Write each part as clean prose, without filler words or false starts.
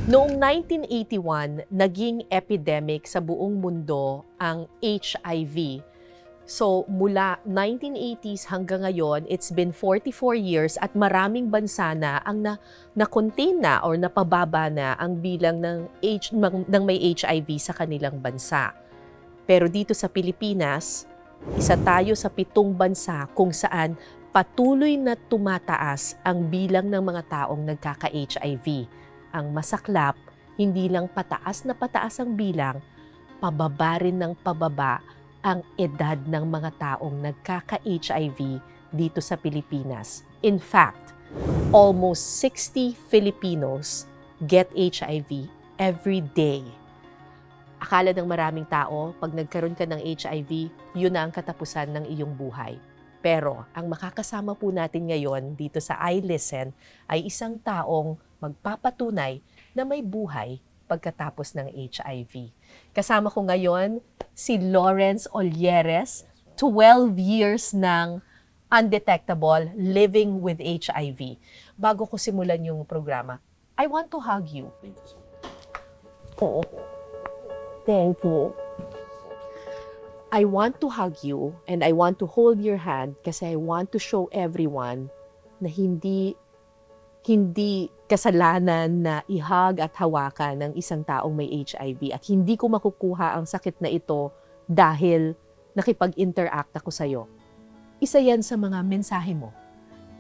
Noong 1981, naging epidemic sa buong mundo ang HIV. So mula 1980s hanggang ngayon, it's been 44 years at maraming bansa na ang na-contain na or napababa na ang bilang ng may HIV sa kanilang bansa. Pero dito sa Pilipinas, isa tayo sa 7 bansa kung saan patuloy na tumataas ang bilang ng mga taong nagkaka-HIV. Ang masaklap, hindi lang pataas na pataas ang bilang, pababa rin ng pababa ang edad ng mga taong nagkaka-HIV dito sa Pilipinas. In fact, almost 60 Filipinos get HIV every day. Akala ng maraming tao, pag nagkaroon ka ng HIV, yun na ang katapusan ng iyong buhay. Pero ang makakasama po natin ngayon dito sa iListen ay isang taong magpapatunay na may buhay pagkatapos ng HIV. Kasama ko ngayon si Lawrence Olieres, 12 years ng undetectable living with HIV. Bago ko simulan yung programa, I want to hug you. Oo. Thank you. I want to hug you and I want to hold your hand kasi I want to show everyone na hindi kasalanan na ihag at hawakan ng isang taong may HIV at hindi ko makukuha ang sakit na ito dahil nakipag-interact ako sa'yo. Isa yan sa mga mensahe mo.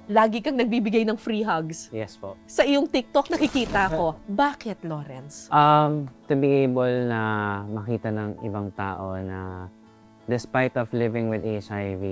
Lagi kang nagbibigay ng free hugs. Yes po. Sa iyong TikTok nakikita ko. Bakit, Lawrence? To be able na makita ng ibang tao na despite of living with HIV,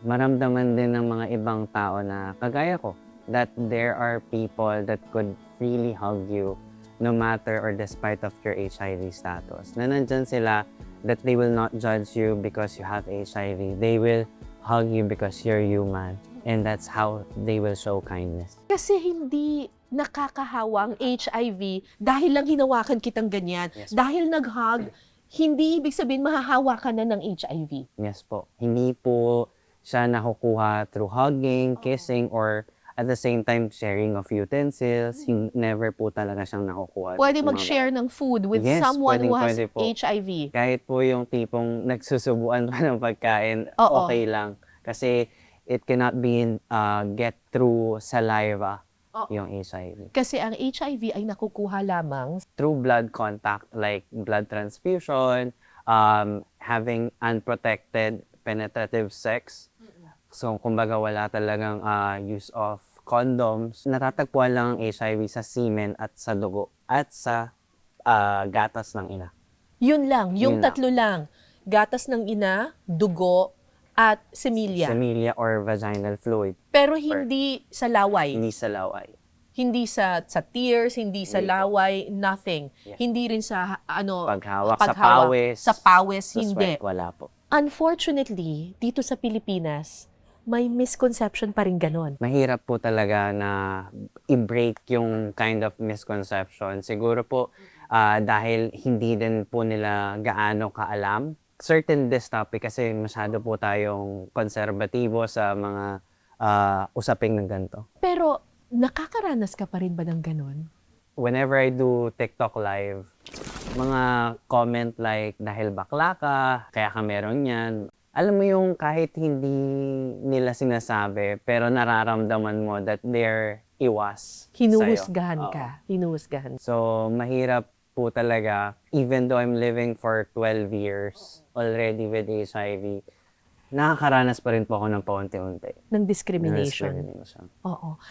maramdaman din ng mga ibang tao na kagaya ko, that there are people that could really hug you no matter or despite of your HIV status. Na nandyan sila that they will not judge you because you have HIV. They will hug you because you're human. And that's how they will show kindness. Kasi hindi nakakahawa ang HIV dahil lang hinawakan kitang ganyan. Yes. Dahil nag-hug, hindi ibig sabihin mahahawa ka na ng HIV. Yes po. Hindi po siya nakukuha through hugging, kissing, or at the same time sharing of utensils. Never po talaga siyang nakukuha. Pwede mag-share ng food with Yes, someone who has pwede po. HIV. Kahit po yung tipong nagsusubuan pa ng pagkain, Oo. okay lang. Kasi it cannot be get through saliva, Oo. yung HIV. Kasi ang HIV ay nakukuha lamang Through blood contact, like blood transfusion, having unprotected penetrative sex. So, kumbaga wala talagang use of condoms. Natatagpuan lang ang HIV sa semen at sa dugo at sa gatas ng ina. Yun lang, yung Yun lang. tatlo lang. Gatas ng ina, dugo, at semilya. Semilia or vaginal fluid. Pero hindi sa laway. Hindi sa laway. Hindi sa tears, hindi sa Hindi po. laway, nothing. Yes. Hindi rin sa Paghawak sa pawis. Sa pawis, Sa hindi. sweat, wala po. Unfortunately, dito sa Pilipinas, may misconception pa rin ganon. Mahirap po talaga na i-break yung kind of misconception. Siguro po dahil hindi din po nila gaano kaalam. Certain this topic kasi masyado po tayong konserbatibo sa mga usaping ng ganito. Pero nakakaranas ka pa rin ba ng ganon? Whenever I do TikTok live, mga comment like, dahil bakla ka, kaya ka meron yan. Alam mo yung kahit hindi nila sinasabi, pero nararamdaman mo that they're iwas Hinuhusgahan sa'yo. ka. Hinuhusgahan. So, mahirap po talaga, even though I'm living for 12 years already with HIV, nakakaranas pa rin po ako ng paunti-unti. Ng discrimination. Discrimination. Oo.